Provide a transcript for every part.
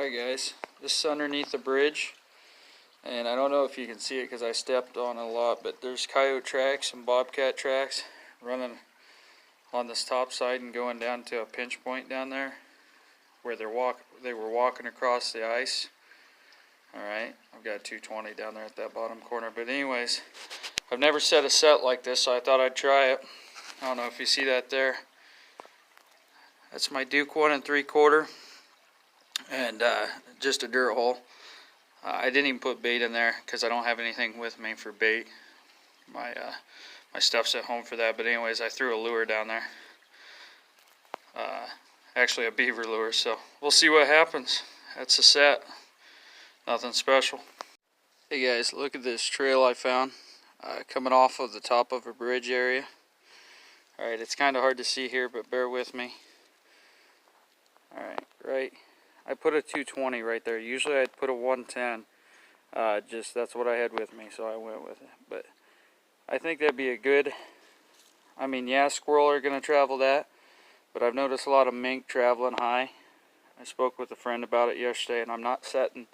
Alright guys, this is underneath the bridge, and I don't know if you can see it because I stepped on it a lot, but there's coyote tracks and bobcat tracks running on this top side and going down to a pinch point down there where they were walking across the ice. Alright, I've got 220 down there at that bottom corner, but anyways, I've never set a set like this, so I thought I'd try it. I don't know if you see that there. That's my Duke 1 3/4. And just a dirt hole. I didn't even put bait in there because I don't have anything with me for bait. My stuff's at home for that. But anyways, I threw a lure down there. Actually a beaver lure. So we'll see what happens. That's a set. Nothing special. Hey guys, look at this trail I found coming off of the top of a bridge area. Alright, it's kind of hard to see here, but bear with me. Alright, right. I put a 220 right there. Usually I'd put a 110. Just that's what I had with me, so I went with it. But I think that'd be a good, I mean, yeah, squirrel are going to travel that, but I've noticed a lot of mink traveling high. I spoke with a friend about it yesterday, and I'm not setting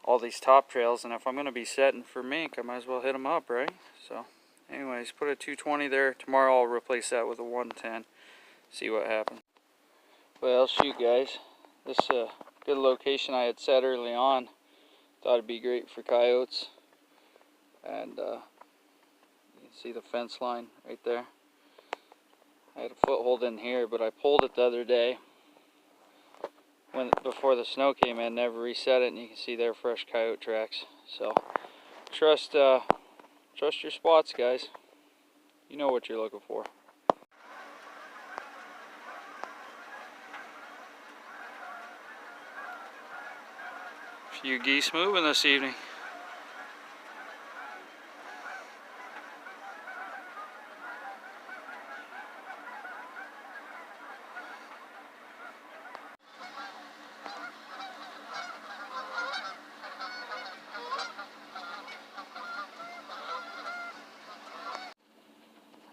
all these top trails, and if I'm going to be setting for mink, I might as well hit them up, right? So anyways, put a 220 there. Tomorrow I'll replace that with a 110. See what happens. Well, shoot guys. This is a good location I had set early on. Thought it'd be great for coyotes. And you can see the fence line right there. I had a foothold in here, but I pulled it the other day before the snow came in. Never reset it, and you can see there fresh coyote tracks. So trust your spots, guys. You know what you're looking for. Few geese moving this evening.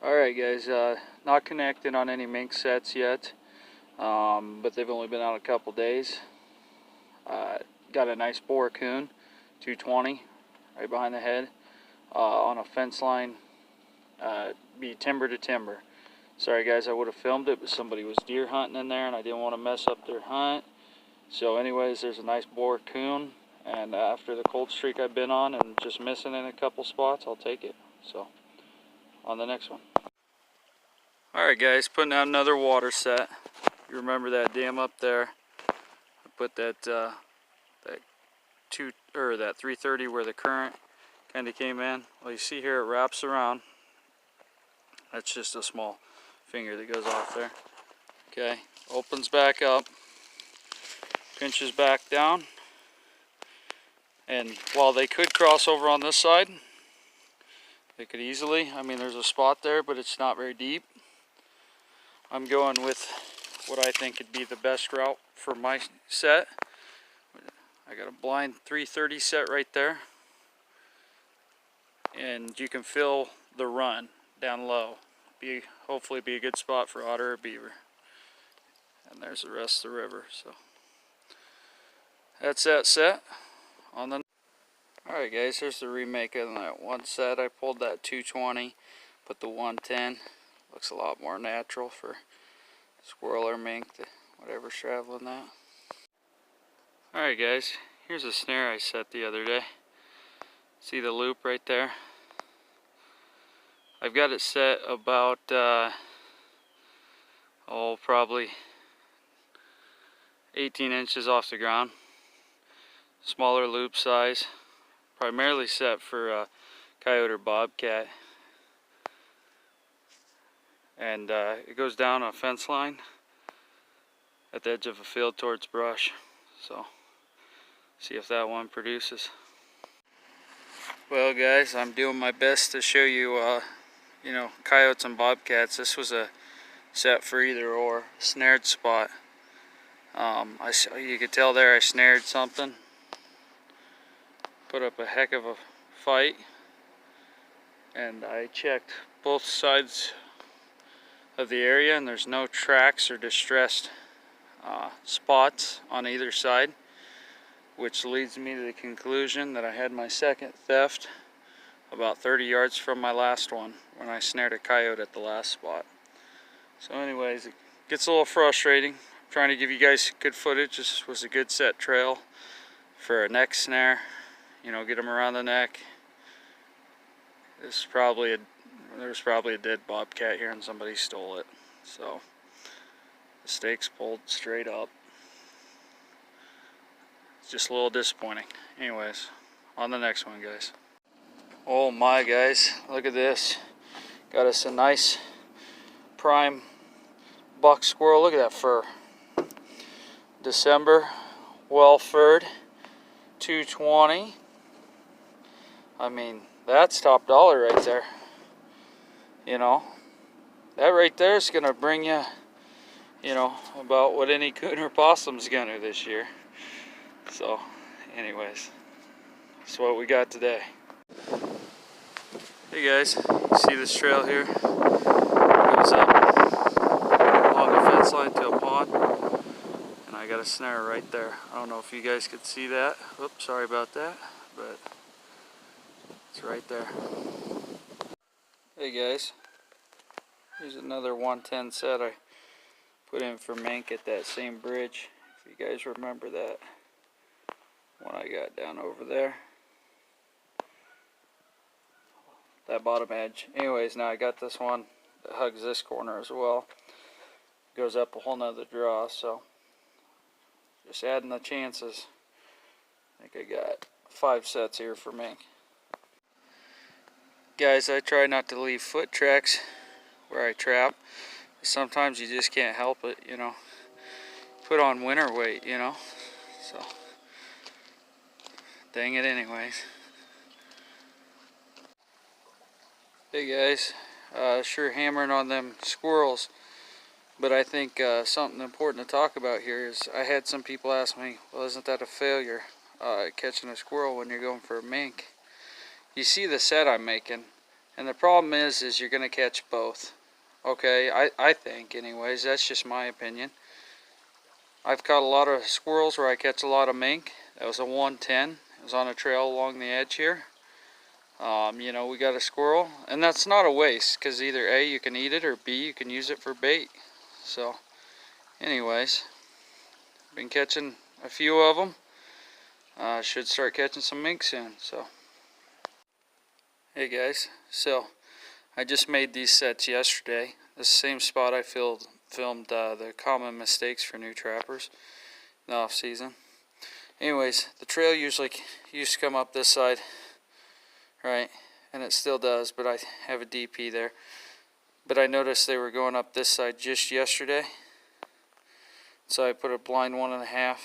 Alright guys, not connected on any mink sets yet, but they've only been out a couple days. Got a nice boar coon, 220, right behind the head, on a fence line, be timber to timber. Sorry guys, I would have filmed it, but somebody was deer hunting in there and I didn't want to mess up their hunt. So anyways, there's a nice boar coon, and after the cold streak I've been on and just missing in a couple spots, I'll take it. So, on the next one. Alright guys, putting out another water set. You remember that dam up there? I put that that 330 where the current kind of came in. Well, you see here it wraps around. That's just a small finger that goes off there. Okay, opens back up, pinches back down, and while they could cross over on this side, they could easily. I mean, there's a spot there, but it's not very deep. I'm going with what I think would be the best route for my set. I got a blind 330 set right there, and you can feel the run down low. Hopefully be a good spot for otter or beaver. And there's the rest of the river. So that's that set. On the alright guys, here's the remake of that one set. I pulled that 220, put the 110. Looks a lot more natural for squirrel or mink, whatever's traveling that. Alright guys, here's a snare I set the other day. See the loop right there? I've got it set about, probably 18 inches off the ground. Smaller loop size. Primarily set for coyote or bobcat. And it goes down a fence line at the edge of a field towards brush. So, see if that one produces. Well guys, I'm doing my best to show you, you know, coyotes and bobcats. This was a set for either or, snared spot. You could tell there I snared something. Put up a heck of a fight. And I checked both sides of the area, and there's no tracks or distressed spots on either side. which leads me to the conclusion that I had my second theft about 30 yards from my last one when I snared a coyote at the last spot. So anyways, it gets a little frustrating. I'm trying to give you guys good footage. This was a good set trail for a neck snare. You know, get them around the neck. There was probably a dead bobcat here and somebody stole it. So the stakes pulled straight up. It's just a little disappointing. Anyways, on the next one, guys. Oh my, guys, look at this. Got us a nice prime buck squirrel. Look at that fur. December, well furred, 220. I mean, that's top dollar right there. You know, that right there is gonna bring you, you know, about what any coon or possum's gonna this year. So, anyways, that's what we got today. Hey guys, see this trail here? It goes up along the fence line to a pond, and I got a snare right there. I don't know if you guys could see that. Oops, sorry about that, but it's right there. Hey guys, here's another 110 set I put in for mink at that same bridge. If you guys remember that one I got down over there, that bottom edge. Anyways, now I got this one that hugs this corner as well. Goes up a whole nother draw, so just adding the chances. I think I got 5 sets here for mink. Guys, I try not to leave foot tracks where I trap. Sometimes you just can't help it, you know. Put on winter weight, you know. So, dang it anyways. Hey guys, sure hammering on them squirrels, but I think something important to talk about here is I had some people ask me, well, isn't that a failure, catching a squirrel when you're going for a mink? You see the set I'm making, and the problem is you're going to catch both. Okay, I think anyways, that's just my opinion. I've caught a lot of squirrels where I catch a lot of mink. That was a 110. It was on a trail along the edge here. You know, we got a squirrel, and that's not a waste, because either A, you can eat it, or B, you can use it for bait. So, anyways, been catching a few of them. Should start catching some mink soon. So, hey guys, so I just made these sets yesterday. The same spot I filmed the common mistakes for new trappers in the off season. Anyways, the trail usually used to come up this side, right? And it still does, but I have a DP there. But I noticed they were going up this side just yesterday, so I put a blind 1.5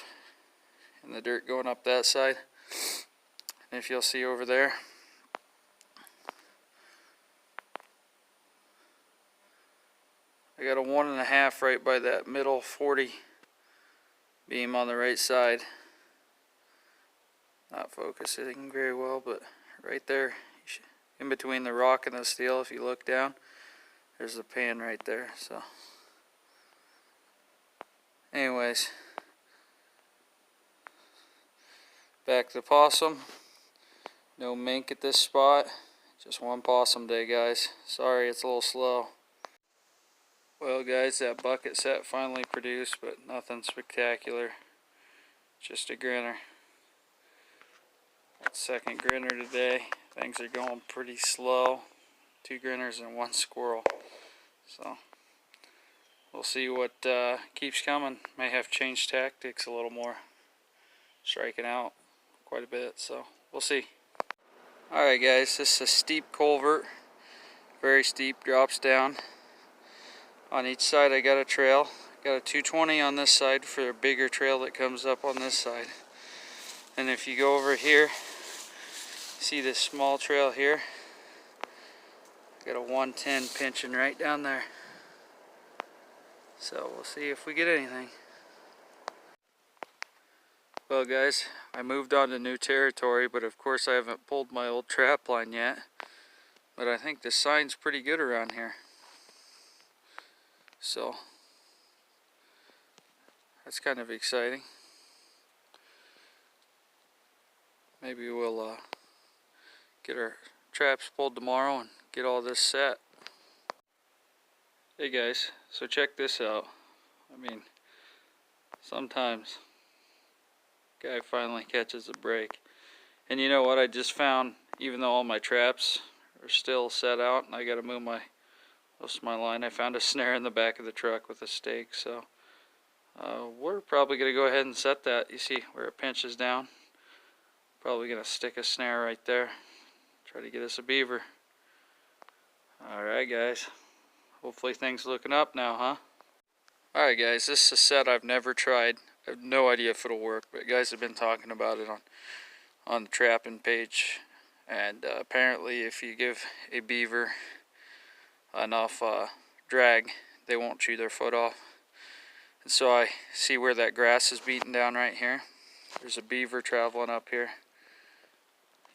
in the dirt going up that side. And if you'll see over there, I got a 1.5 right by that middle 40 beam on the right side. Not focusing very well, but right there, in between the rock and the steel, if you look down, there's the pan right there. So, anyways, back to the possum. No mink at this spot. Just one possum day, guys. Sorry, it's a little slow. Well, guys, that bucket set finally produced, but nothing spectacular. Just a grinner. That second grinner today. Things are going pretty slow. 2 grinners and 1 squirrel. So, we'll see what keeps coming. May have changed tactics a little more. Striking out quite a bit, so we'll see. Alright guys, this is a steep culvert. Very steep, drops down. On each side I got a trail. Got a 220 on this side for a bigger trail that comes up on this side. And if you go over here, see this small trail here? Got a 110 pinching right down there. So we'll see if we get anything. Well guys, I moved on to new territory, but of course I haven't pulled my old trap line yet. But I think the sign's pretty good around here. So that's kind of exciting. maybe we'll get our traps pulled tomorrow and get all this set. Hey guys, so check this out. I mean, sometimes guy finally catches a break. And you know what, I just found, even though all my traps are still set out and I gotta move most of my line, I found a snare in the back of the truck with a stake. So we're probably gonna go ahead and set that. You see where it pinches down? Probably gonna stick a snare right there. Try to get us a beaver. Alright guys, hopefully things looking up now, huh? Alright guys, this is a set I've never tried. I have no idea if it'll work, but guys have been talking about it on the trapping page, and apparently if you give a beaver enough drag, they won't chew their foot off. And so I see where that grass is beaten down right here. There's a beaver traveling up here.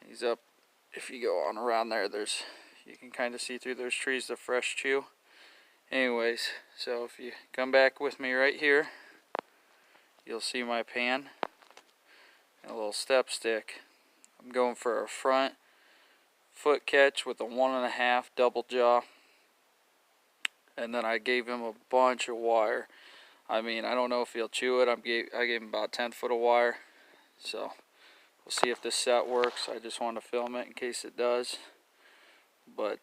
He's up, if you go on around there, you can kind of see through those trees the fresh chew. Anyways, so if you come back with me right here, you'll see my pan and a little step stick. I'm going for a front foot catch with a 1.5 double jaw, and then I gave him a bunch of wire. I mean, I don't know if he'll chew it. I gave him about 10 foot of wire, so we'll see if this set works. I just want to film it in case it does, but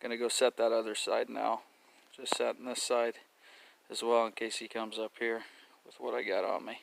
gonna go set that other side now. Just setting this side as well in case he comes up here with what I got on me.